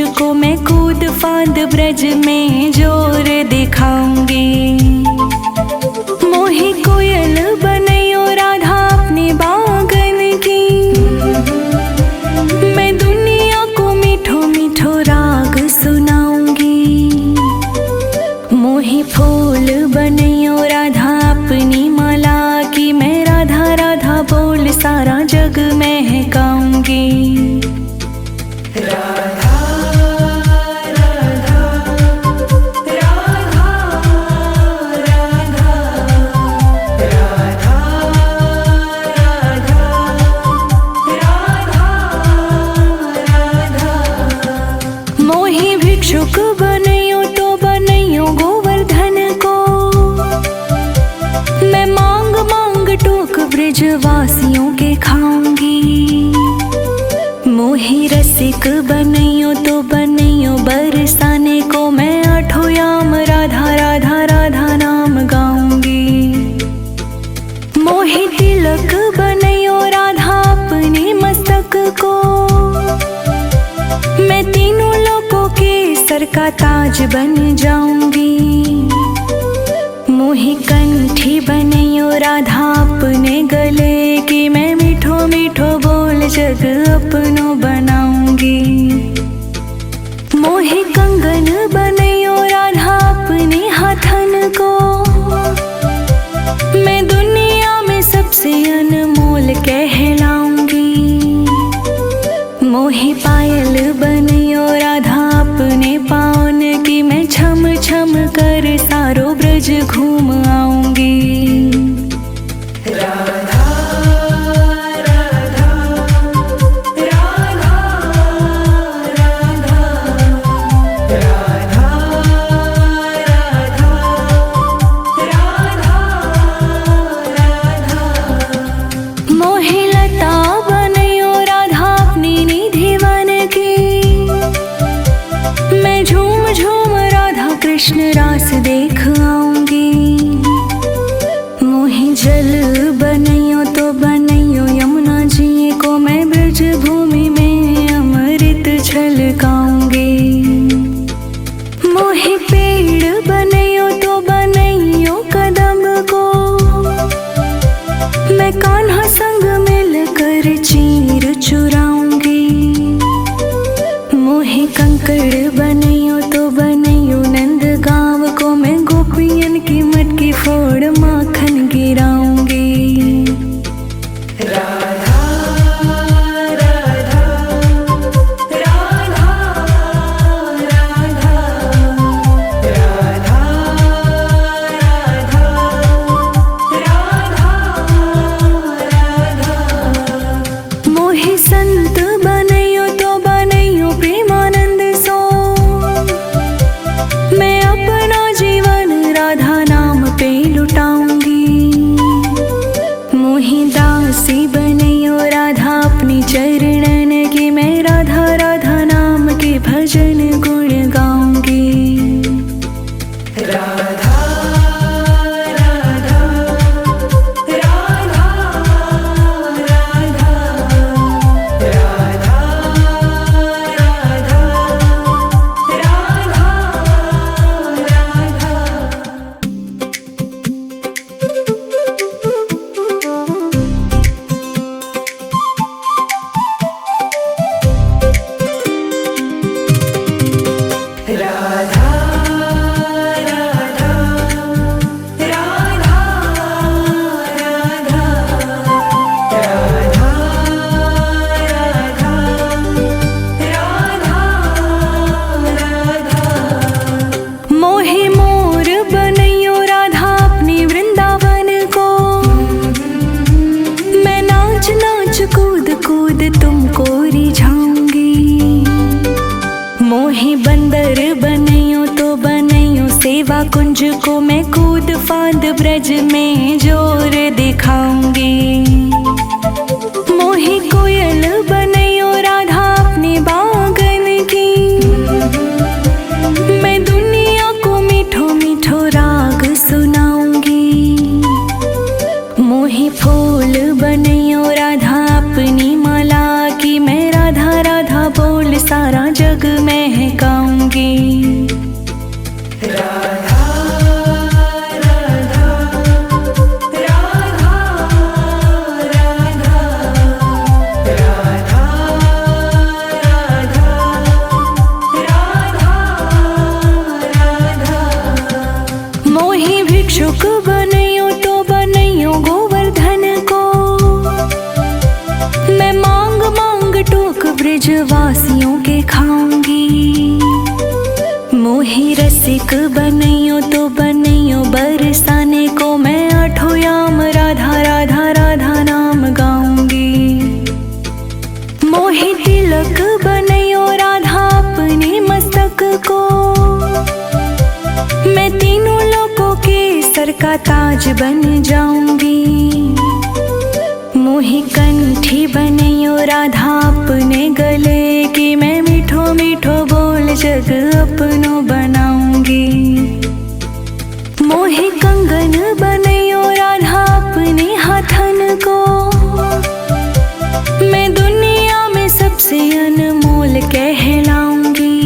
को मैं कूद फांद ब्रज में जोर दिखाऊंगी। मोही कोयल बनैयो राधा अपने बागन की, मैं दुनिया को मीठो मीठो राग सुनाऊंगी। मोही फूल बनैयो राधा अपनी माला की, मैं राधा राधा बोल सारा जग महकाऊंगी। भिक्षुक बनैयो तो बनैयो गोवर्धन को, मैं मांग मांग टोक ब्रजवासियों के खाऊंगी। मोही रसिक बनैयो तो बनैयो बरसाने को, मैं आठों याम राधा राधा राधा नाम गाऊंगी। मोही तिलक बनैयो राधा अपने मस्तक को, मैं तीनों लोगों के सर का ताज बन जाऊंगी। मोही कंठी बनैयो राधा अपने गले की, मैं मीठो मीठो बोल जग अपनो बनाऊंगी। मोही कंगन बनैयो राधा अपने हाथन को, मैं दुनिया में सबसे अनमोल कहलाऊंगी। मोही पायल बनैयो राधा अपने पावन की, मैं छम छम कर सारो ब्रज घूम आऊंगी। राधा राधा राधा राधा राधा राधा राधा। मोही लता बनैयो राधा अपनी निधि वन की, मैं झूम झूम राधा कृष्ण रास देख आऊंगी। मोही जल बनैयो तो बनैयो यमुना जी को, मैं ब्रज भूमि में अमृत छलकाऊंगी। मोही पेड़ बनैयो तो बनैयो कदम को, मैं कान्हा संग मिलकर चीर चुराऊंगी। मोही कंकड़ बनैयो तो बनैयो नंद गाँव को, मैं गोपियन की मटकी फोड़ माखन गिराऊंगी। राधा राधा राधा राधा राधा राधा राधा। मोही संत बनैयो तो बनैयो प्रेमानंद सो, मैं अपना जीवन राधा नाम पे लुटाऊंगी। मोही दासी बनैयो राधा अपनी चरणन की, मैं राधा राधा नाम के भजन गुण गाऊंगी। राधा राधा राधा राधा राधा राधा राधा। मोही मोर बनैयो राधा अपनी वृंदावन को, मैं नाच नाच कूद कूद तुमको रिझाऊंगी। मोही बंदर बनैयो तो बनैयो सेवा कुंज को, मैं कूद फांद ब्रज में जोर दिखाऊंगी। मोही कोयल बनैयो राधा अपने बागन की, मैं दुनिया को मीठो मीठो राग सुनाऊंगी। मोही फूल बनैयो राधा अपनी माला की, मैं राधा राधा बोल सारा जग में ब्रजवासियों के खाऊंगी। मोहि रसिक बनैयो तो बनैयो बरसाने को मैं आठों याम राधा राधा राधा नाम गाऊंगी। मोहि तिलक बनैयो राधा अपने मस्तक को, मैं तीनों लोकों के सर का ताज बन जाऊंगी। मोहि कंठी बनैयो राधा अपने गले की, मैं मीठो मीठो बोल जग अपनो बनाऊंगी। मोहि कंगन बनैयो राधा अपने हाथन को, मैं दुनिया में सबसे अनमोल कहलाऊंगी।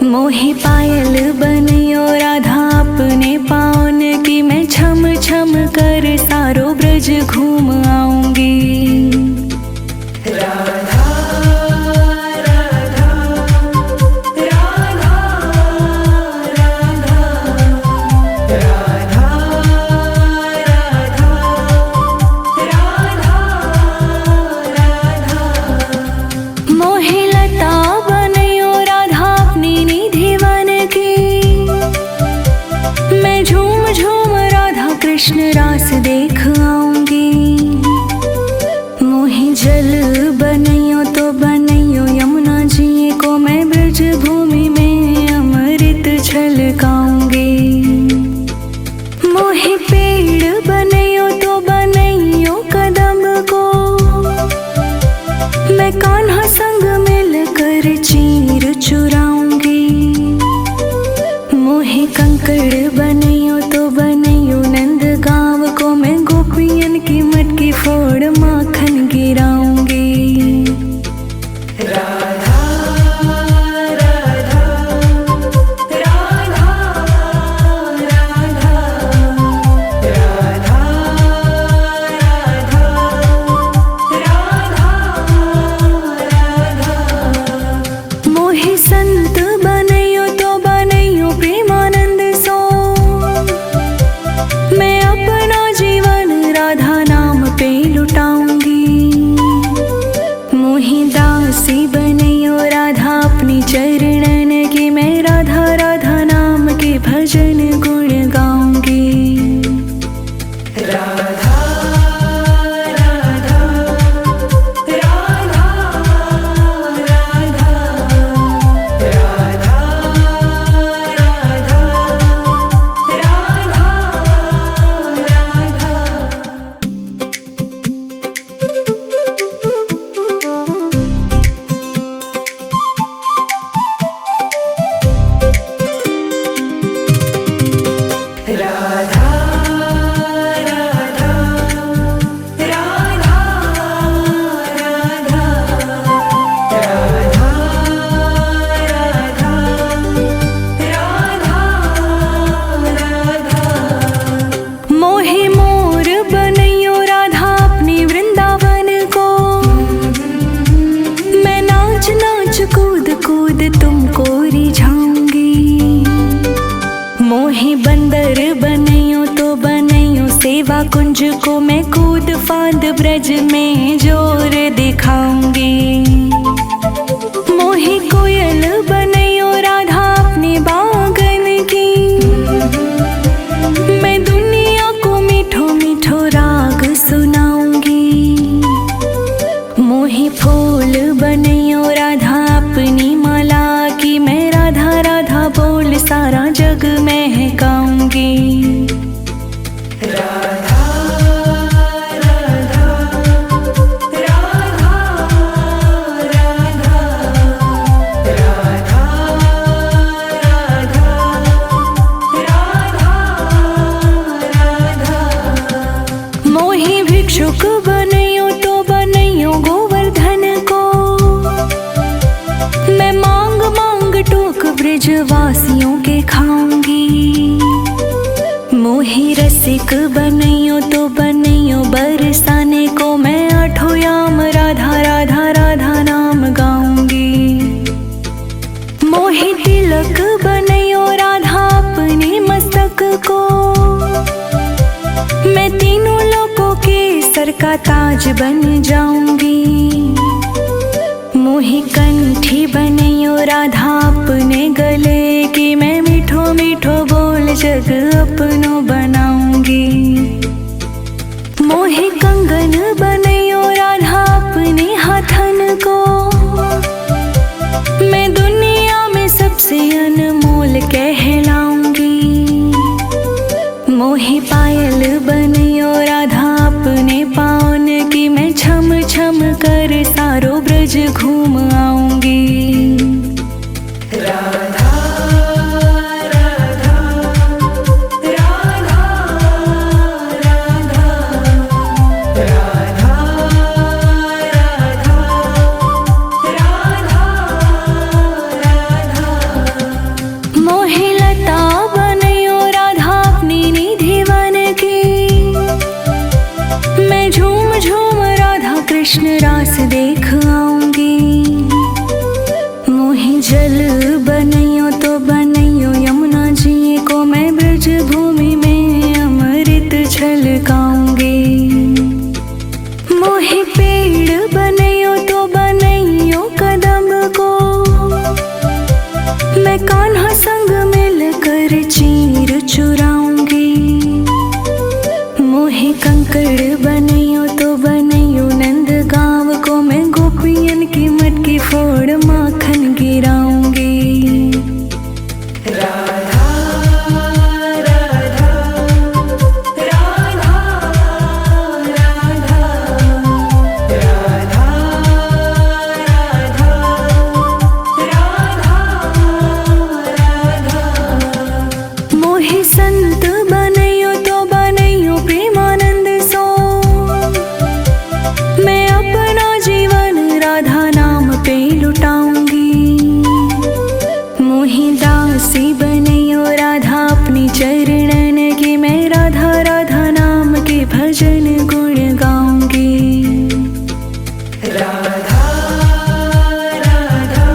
मोहि पायल बनैयो राधा अपने पाँव की, मैं छम छम कर सारो ब्रज घूम आऊंगी। राधा राधा राधा राधा राधा राधा राधा। मोहि लता बनैयो राधा अपनी निधि वन की, मैं झूम झूम राधा कृष्ण रास देख आऊंगी। मोहि जल बनैयो तो बनैयो यमुना जी को, मैं ब्रज भूमि में अमृत छलकाऊंगी। मोहि पेड़ बनैयो तो बनैयो कदम को, मैं कान्हा संग मिलकर चीर चुराऊंगी। मोहि कंकड़ बनैयो तो बनैयो नंद गाँव को, मैं गोपियन की मटकी फोड़ माखन गिराऊंगी। राधा राधा राधा राधा राधा राधा राधा। मोहि संत बनैयो तो बनैयो प्रेमानंद सो, मैं अपना जीवन राधा नाम पे लुटाऊंगी। मोहि दासी बनैयो राधा अपनी चरणन की, मैं राधा राधा नाम के भजन गुण गाऊंगी। राधा राधा राधा राधा राधा राधा राधा। राधा राधा राधा राधा राधा राधा राधा। मोहि मोर बनैयो राधा अपनी वृंदावन को, मैं नाच नाच कूद कूद तुमको रिझाऊंगी। मोहि बंदर बनैयो तो बनैयो सेवा कुंज को, मैं कूद फांद ब्रज में जोर दिखाऊंगी। मोहि कोयल बनैयो राधा अपने बागन की, मैं दुनिया को मीठो मीठो राग सुनाऊंगी। मोहि फूल बनैयो राधा अपनी माला की, मैं राधा राधा बोल सारा जग महकाऊंगी। राधा राधा राधा राधा राधा राधा राधा राधा। मोहि भिक्षुक बनैयो तो बनैयो गोवर्धन को, मैं मांग मांग टोक ब्रजवासियों के खाऊंगी। मोहि रसिक बनैयो तो बनैयो बरसाने को, मैं आठों याम राधा राधा राधा नाम गाऊंगी। मोहि तिलक बनैयो राधा अपने मस्तक को, मैं तीनों लोकों के सर का ताज बन जाऊंगी। मोहि कंठी बनैयो राधा अपने गले की मैं मीठो मीठो बोल जग अपनो बनाऊंगी। मोहि कंगन बनैयो राधा अपने हाथन को मैं दुनिया में सबसे अनमोल कहलाऊंगी। मोहि पायल बनैयो राधा अपने पावन की मैं छम छम कर सारो ब्रज घूम आऊंगी। राधा राधा राधा राधा राधा राधा राधा। मोहि लता बनैयो राधा अपनी निधि वन की मैं झूम झूम राधा कृष्ण रास देख आऊंगी। मोहि जल बनैयो तो बनैयो यमुना जी को मैं ब्रज भूमि में अमृत छलकाऊंगी। मोहि पेड़ बनैयो तो बनैयो कदम को मैं कान्हा संग मिलकर चीर चुराऊंगी। मोहि कंकड़ बनैयो तो बनैयो नंद गाँव को मैं गोपियन की मटकी फोड़ माखन गिराऊंगी। राधा राधा राधा राधा राधा राधा राधा। मोहि संत बनैयो तो बनैयो प्रेमानंद सो मैं अपना जीवन राधा नाम पे लुटाऊंगी। मोहि दासी बनैयो राधा अपनी चरणन की मैं राधा राधा नाम के भजन गुण गाऊंगी। राधा राधा राधा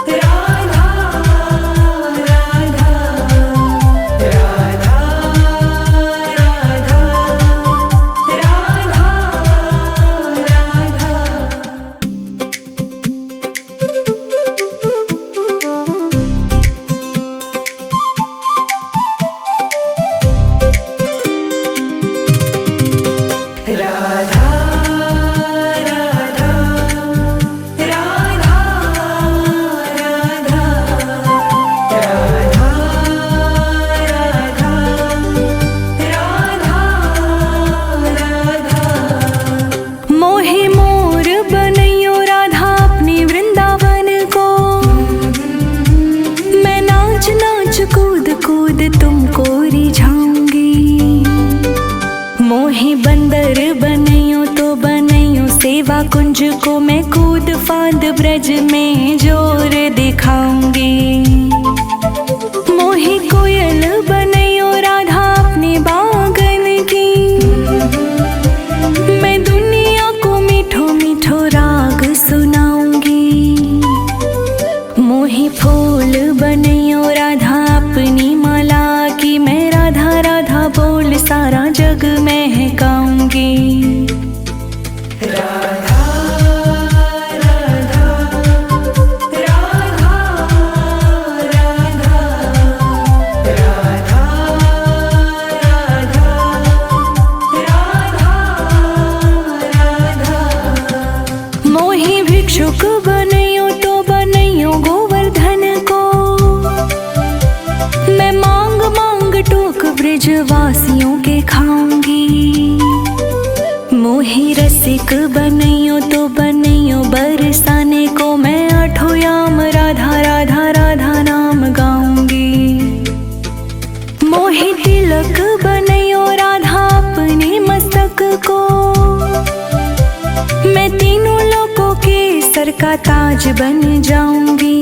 राधा राधा राधा राधा। राधा राधा राधा राधा राधा राधा राधा। मोहि मोर बनैयो राधा अपनी वृंदावन को मैं नाच नाच कूद कूद तुमको रिझाऊंगी। मोहि बंदर बनैयो तो बनैयो सेवा कुंज को मैं कूद फांद ब्रज में जोर दिखाऊंगी। मोहि कोयल बनैयो राधा अपने बागन की मैं दुनिया को मीठो मीठो राग सुनाऊंगी। मोहि फूल बनैयो राधा अपनी माला की मैं राधा राधा बोल सारा जग महकाऊंगी। राधा राधा राधा राधा राधा राधा राधा। मोहि भिक्षुक बनैयो तो बनैयो गोवर्धन को मैं मांग मांग टोक ब्रजवासियों के खाऊंगी। मोहि रसिक बनैयो तो बनैयो बरसाने को मैं आठों याम राधा राधा राधा नाम गाऊंगी। मोहि तिलक बनैयो राधा अपने मस्तक को मैं तीनों लोकों के सर का ताज बन जाऊंगी।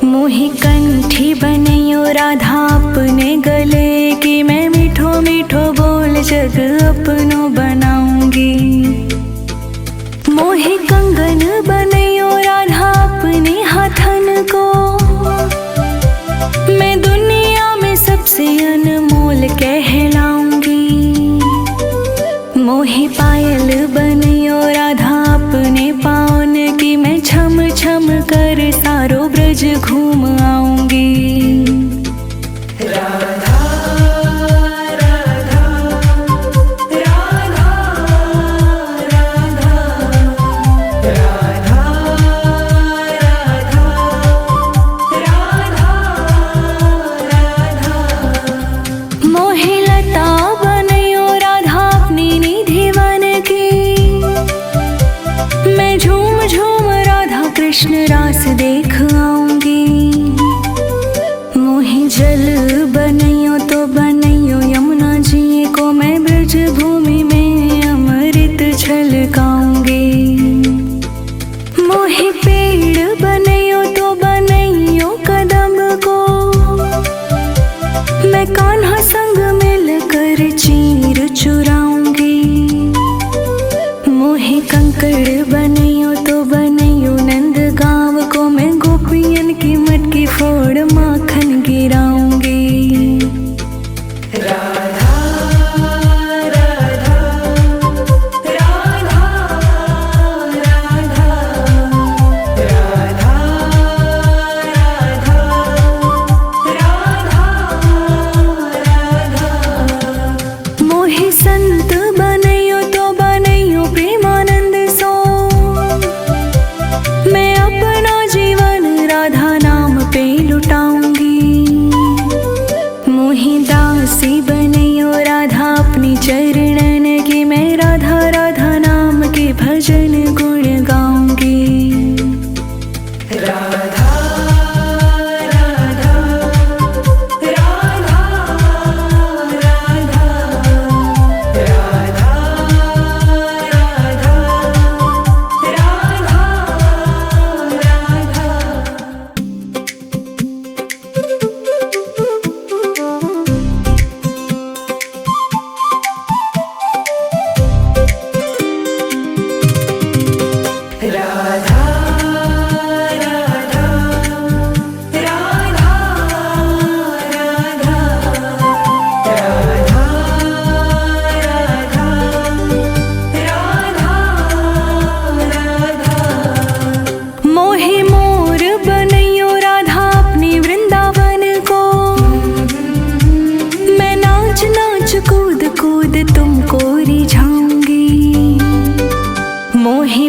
मोहि कंठी बनैयो राधा अपने गले की मैं मीठो मीठो बोल जग अपनो बनाऊंगी। मोहि कंगन बनैयो राधा अपने हाथन को मैं दुनिया में सबसे अनमोल कहलाऊंगी। मोहि पायल बनैयो राधा अपने पाँव कर सारो ब्रज घूम आऊंगी। कृष्ण रास देख आऊंगी। मोहि जल बनैयो तो बनैयो यमुना जी को मैं ब्रज भूमि में अमृत छलकाऊंगी। मोहि पेड़ बनैयो तो बनैयो कदम को मैं कान्हा संग मिलकर चीर चुराऊंगी। मोहि कंकड़ बनैयो तो बनैयो नंद गाँव को मैं गोपियन की मटकी फोड़ माखन गिराऊंगी। राधा राधा राधा राधा राधा राधा राधा। मोहि संत बनैयो तो बनैयो प्रेमानंद सो मैं अपना जीवन राधा नाम पे लुटाऊंगी। मोहि दासी बनैयो राधा अपनी चरणन की मैं राधा राधा नाम के भजन गुण गाऊंगी। राधा राधा राधा राधा राधा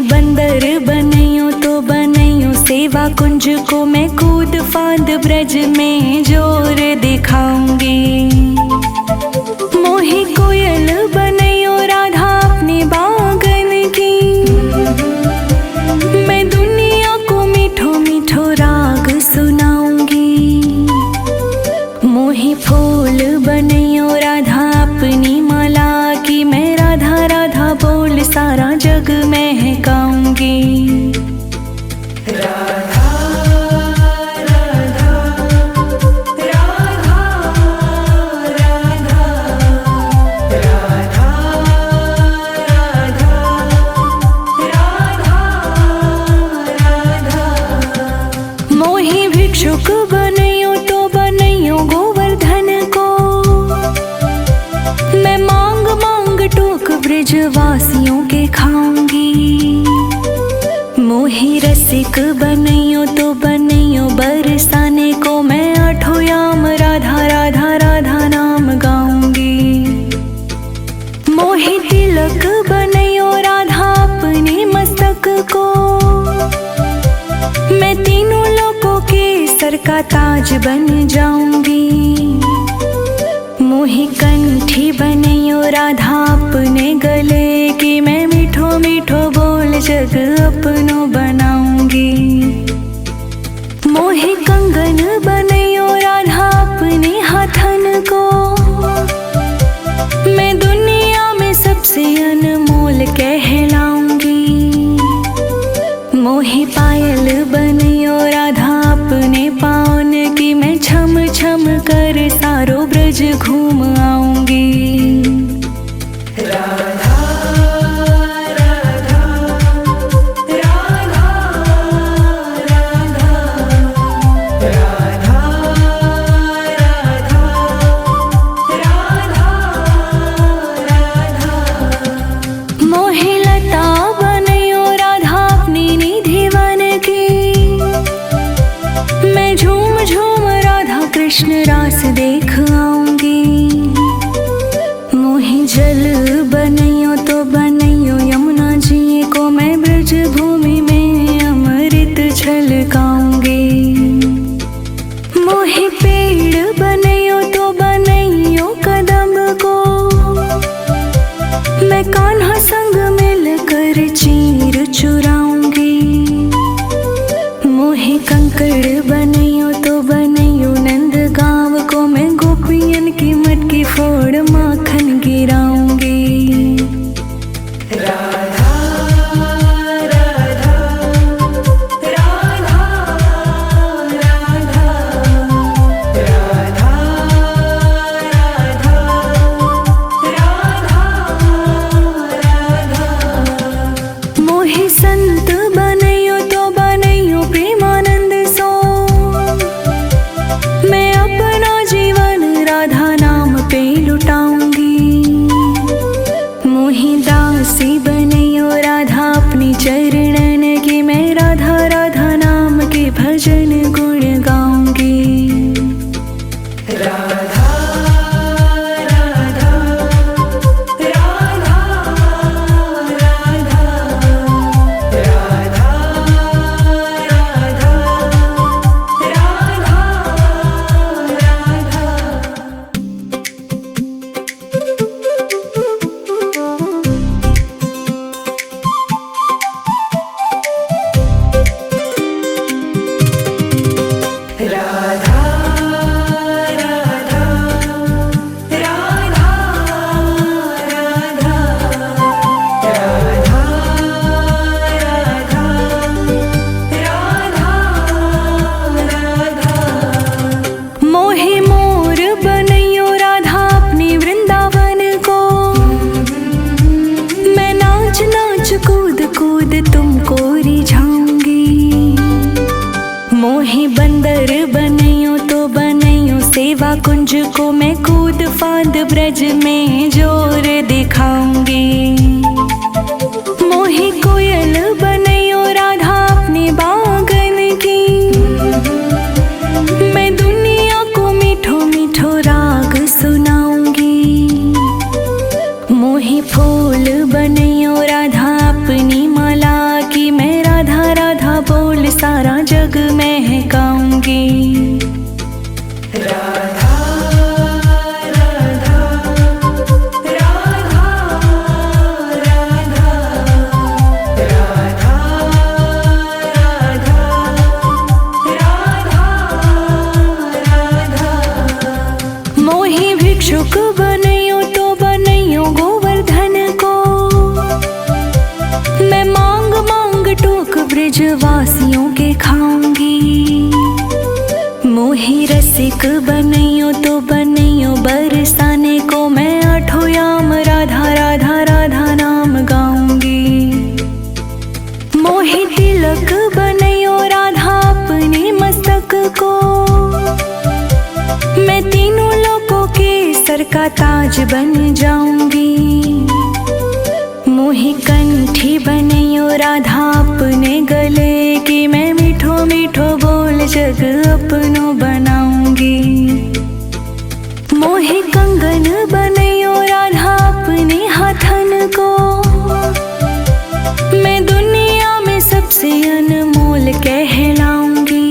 बंदर बनैयो तो बनैयो सेवा कुंज को मैं कूद फांद ब्रज में जोर दिखाऊंगी। मोहि कोयल बनैयो राधा अपने बागन की मैं दुनिया को मीठो मीठो राग सुनाऊंगी। मोहि फूल बनैयो राधा अपनी माला की मैं राधा राधा बोल सारा जग महकाऊंगी। राधा राधा राधा राधा राधा राधा राधा। मोहि भिक्षुक बनैयो तो बनैयो गोवर्धन को मैं मांग मांग टोक ब्रजवासियों के खाऊंगी। मोहि रसिक बनैयो तो बनैयो बरसाने को मैं आठों याम राधा राधा राधा नाम गाऊंगी। मोहि तिलक बनैयो राधा अपने मस्तक को मैं तीनों लोकों के सर का ताज बन जाऊंगी। मोहि कंठी बनैयो राधा अपने गले की मैं मीठो मीठो बोल जग अपनो बनाऊंगी। मोहि कंगन बनैयो राधा अपने हाथन को मैं दुनिया में सबसे अनमोल कहलाऊंगी। मोहि पायल बनैयो राधा अपने पाँव की मैं छम छम कर सारो ब्रज घूम आऊंगी। राधा राधा राधा राधा राधा राधा राधा। मोहि लता बनैयो राधा अपनी निधि वन की गाऊंगी। मोहे पेड़ बनैयो तो बनैयो कदम को, मैं कान्हा संग मिलकर चीर चुराऊंगी। मोहे कंकड़ बनैयो तो बनैयो नंद गाँव को, मैं गोपियन की मटकी फोड़ माखन गिराऊंगी। राधा राधा राधा राधा राधा राधा राधा। मोहे संत बनैयो तो बनैयो प्रेमानंद सो, मैं अपना जीवन राधा नाम पे लुटाऊंगी। मोहे दासी बनैयो राधा अपनी चरणन की, मैं राधा राधा नाम के भजन गुण गाऊंगी। राधा राधा राधा राधा राधा राधा राधा राधा राधा राधा राधा राधा। मोहे मोर बनैयो राधा अपनी वृंदावन को, मैं नाच नाच कूद कूद तुमको रिझाऊंगी। मोहे बंदर बनैयो तो बनैयो सेवा कुंज को, मैं कूद फांद ब्रज में जोर दिखाऊंगी। मोहे कोयल बनैयो राधा अपने बागन की, मैं दुनिया को मीठो मीठो राग सुनाऊंगी। मोहे फूल बनैयो राधा अपनी माला की, मैं राधा राधा बोल सारा जग महकाऊंगी। राधा राधा राधा राधा राधा राधा राधा। मोहे भिक्षुक बनैयो तो बनैयो गोवर्धन को, मैं मांग मांग टोक ब्रजवासियों के खाऊंगी। मोहे रसिक बनैयो तो बनैयो बरसाने को, मैं आठों याम राधा राधा राधा नाम गाऊंगी। मोहे तिलक बनैयो राधा अपने मस्तक को, मैं तीनों लोकों के सर का ताज बन जाऊंगी। मोहे कंठी बनैयो राधा अपने गले की, मैं मीठो मीठो बोल जग अपनो बनाऊंगी। मोहे कंगन बनैयो राधा अपने हाथन को, मैं दुनिया में सबसे अनमोल कहलाऊंगी।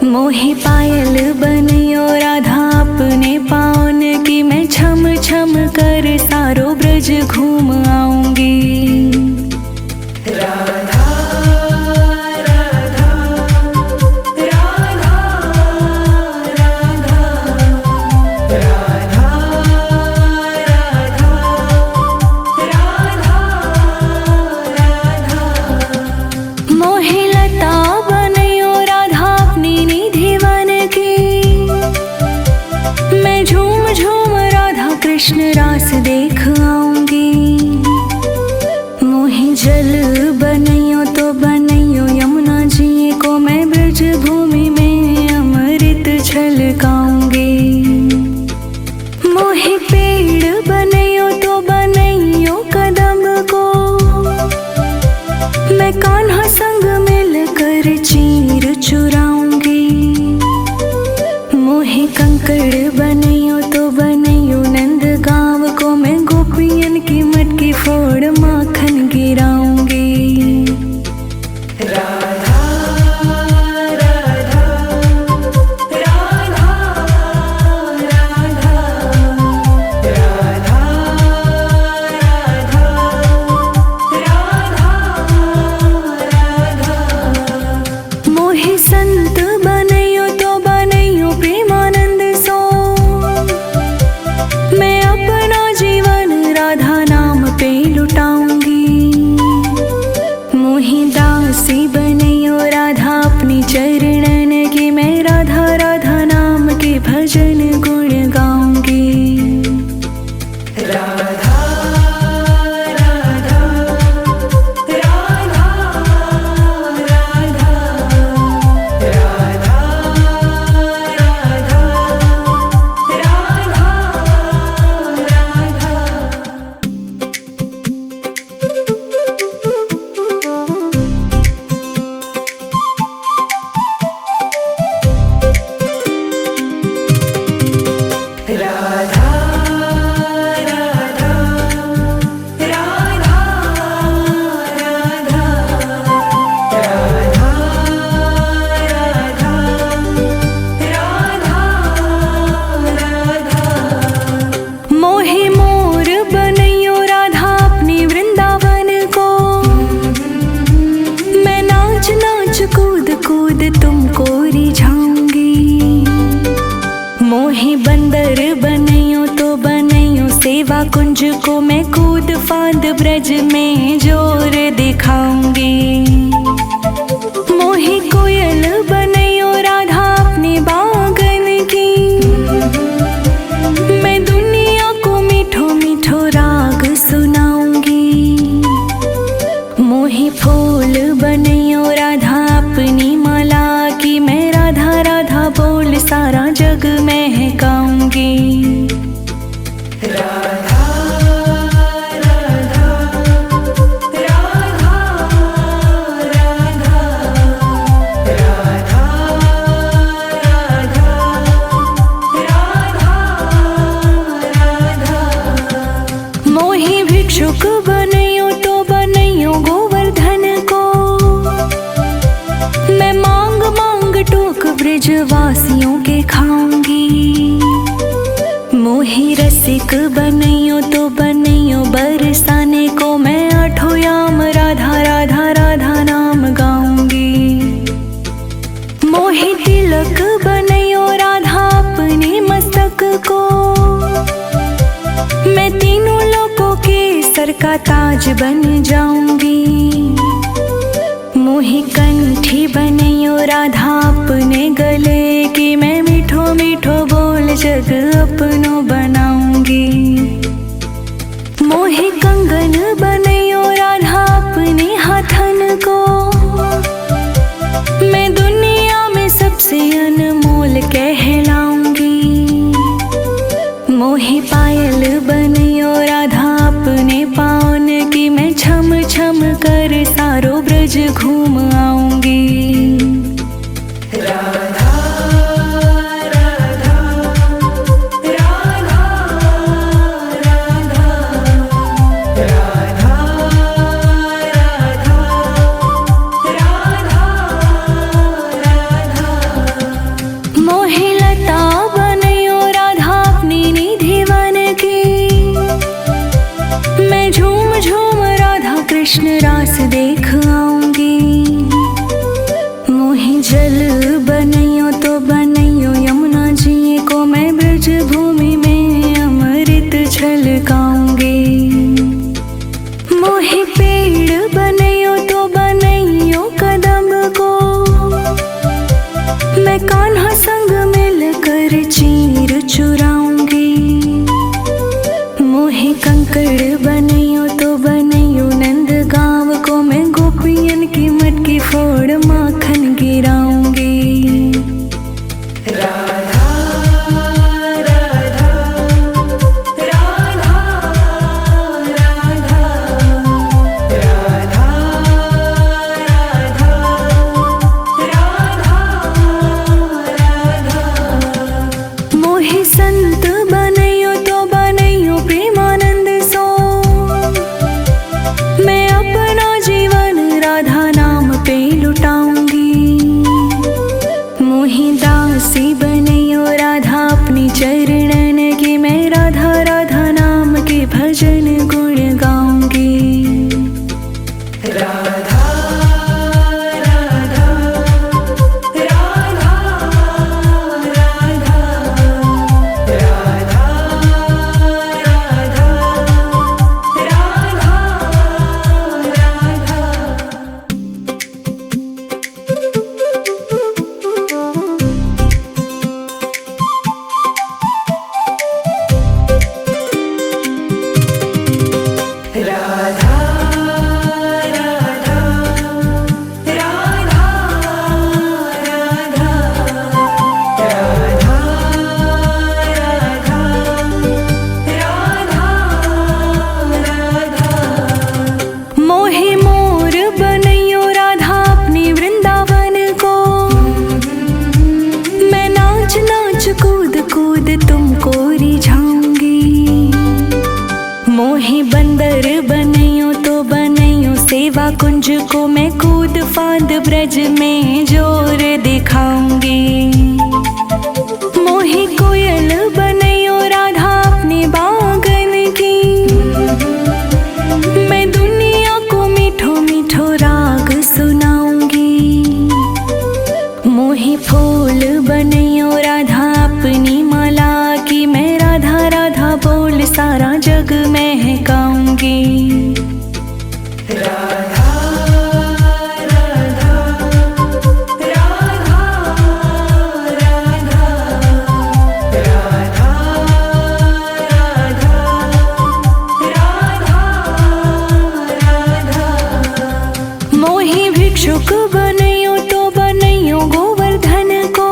मोहे पायल बनैयो राधा अपने पावन की, मैं छम छम कर सारो ब्रज घूम आऊंगी। राधा राधा राधा राधा राधा राधा राधा। मोहे लता बनैयो राधा अपनी निधि वन की, मैं झूम झूम राधा कृष्ण रास देख आऊंगी। मोहे जल बनैयो तो बनैयो यमुना जी को, मैं ब्रज भूमि में अमृत छलकाऊंगी। मोहे पेड़ बनैयो तो बनैयो कदम को, मैं कान्हा संग मिलकर चीर चुराऊंगी। मोहे कंकड़ बनैयो तो बनैयो नंद गाँव को, मैं कुंज को मैं कूद फांद ब्रज में जोर दिखाऊंगी। मोही कोयल बनैयो राधा अपने बागन की, मैं दुनिया को मीठो मीठो राग सुनाऊंगी। मोही फूल बनैयो राधा अपनी माला की, मैं राधा राधा बोल सारा जग महकाऊंगी। राधा राधा राधा राधा राधा राधा राधा। मोही भिक्षुक बनैयो तो बनैयो गोवर्धन को, मैं मांग मांग टोक ब्रजवासियों के खाऊंगी। मोही रसिक बनैयो तो बनैयो बरसाने को, मैं आठों याम राधा राधा राधा नाम गाऊंगी। मोही तिलक बनैयो राधा अपने मस्तक को, मैं तीनों लोकों के सर का ताज बन जाऊंगी। मोही कंठी बनैयो राधा अपने गले की, मैं मीठो मीठो बोल जग अपनो बनाऊंगी। मोही कंगन बनैयो राधा अपने हाथन को, मैं दुनिया में सबसे अनमोल कहलाऊंगी। मोही पायल बनैयो राधा अपने पावन की, मैं छम छम कर सारो ब्रज घूम आऊंगी। राधा राधा राधा राधा राधा राधा राधा। मोही लता बनैयो राधा अपनी निधि वन की, मैं झूम झूम राधा कृष्ण रास देख आऊंगी। मोही जल बनैयो तो बनैयो यमुना जी को, मैं ब्रज भूमि में अमृत छलकाऊंगी। मोही पेड़ बनैयो तो बनैयो कदम को, मैं कान्हा संग मिलकर चीर चुराऊंगी। मोही कंकड़ बनैयो तो बनैयो नंद गाँव को, मैं गोपियन की मटकी फोड़ माखन गिराऊंगी। राधा राधा राधा राधा राधा राधा राधा। मोही संत बनैयो तो बनैयो प्रेमानंद सो, मैं अपना जीवन राधा नाम पे लुटाऊंगी। मोही दासी बनैयो राधा अपनी चरणन की, मैं राधा राधा नाम के भजन गुण गाऊंगी। राधा राधा राधा राधा राधा राधा राधा। राधा राधा राधा राधा राधा राधा राधा। मोही मोर बनैयो राधा अपनी वृंदावन को, मैं नाच नाच कूद कूद तुमको रिझाऊंगी। मोही बंदर बनैयो तो बनैयो सेवा कुंज को, मैं कूद फांद ब्रज में जोर दिखाऊंगी। मोही कोयल बनैयो राधा अपने बागन की, मैं दुनिया को मीठो मीठो राग सुनाऊंगी। मोही फूल बनैयो राधा अपनी माला की, मैं राधा राधा बोल सारा जग महकाऊंगी। राधा राधा राधा राधा राधा राधा राधा राधा। मोहि भिक्षुक बनैयो तो बनैयो गोवर्धन को,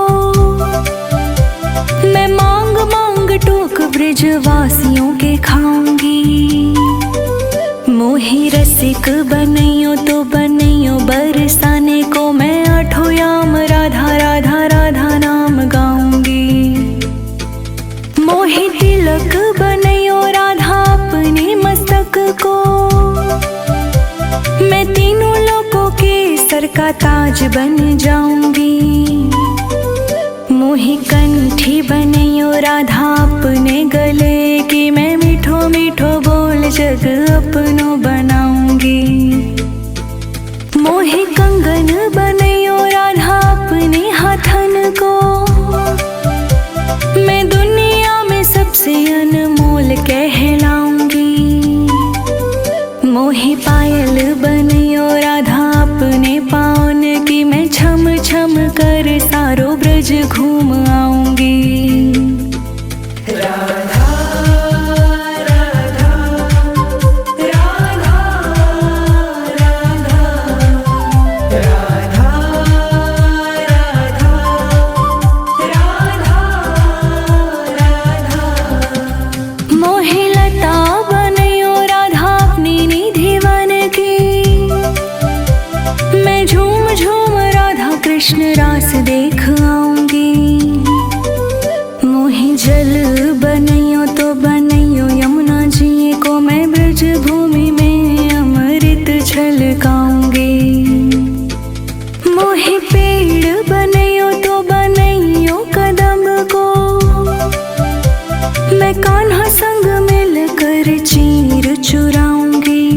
मैं मांग मांग टोक ब्रजवासियों के खाऊंगी। मोहि रसिक बनैयो तो बनैयो बरसाने को, मैं आठों याम राधा राधा राधा नाम गाऊंगी। मोहि तिलक बनैयो राधा अपने मस्तक को, मैं तीनों लोकों के सर का ताज बन जाऊंगी। मोहि कंठी बनैयो राधा अपने गले की, मैं मीठो मीठो बोल जग अपनो बनाऊंगी। मोहि कंगन बनैयो राधा अपने हाथन को, मैं दुनिया में सबसे अनमोल कहलाऊंगी। मोहि पायल बनैयो राधा अपने पाँव की, मैं छम छम कर सारो ब्रज घूम आऊंगी। राधा राधा राधा राधा राधा राधा राधा राधा। मोहि लता बनैयो राधा अपनी निधि वन की, मैं झूम झूम राधा कृष्ण रास देख आऊंगी। मोहि जल बनैयो तो बनैयो यमुना जी को, मैं ब्रज भूमि में अमृत छलकाऊंगी। मोहि पेड़ बनैयो तो बनैयो कदम को, मैं कान्हा संग मिलकर चीर चुराऊंगी।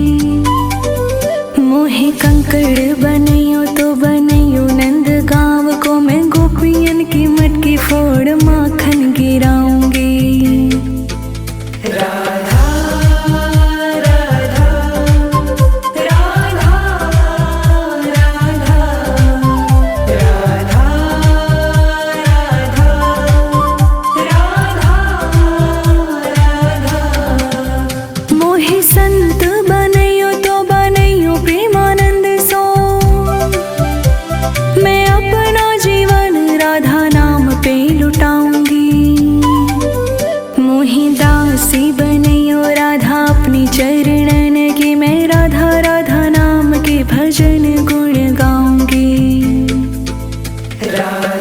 मोहि कंकड़ बनैयो तो बनैयो नंद गाँव को, मैं गोपियन की मटकी फोड़ माखन गिराऊंगी। राधा राधा राधा राधा राधा राधा राधा। मोहि संत बनैयो तो बनैयो प्रेमानंद सो, मैं अपना जीवन राधा नाम पे लुटाऊंगी। मोहि दासी बनैयो राधा अपनी चरणन की, मैं राधा राधा नाम के भजन गुण गाऊंगी। राधा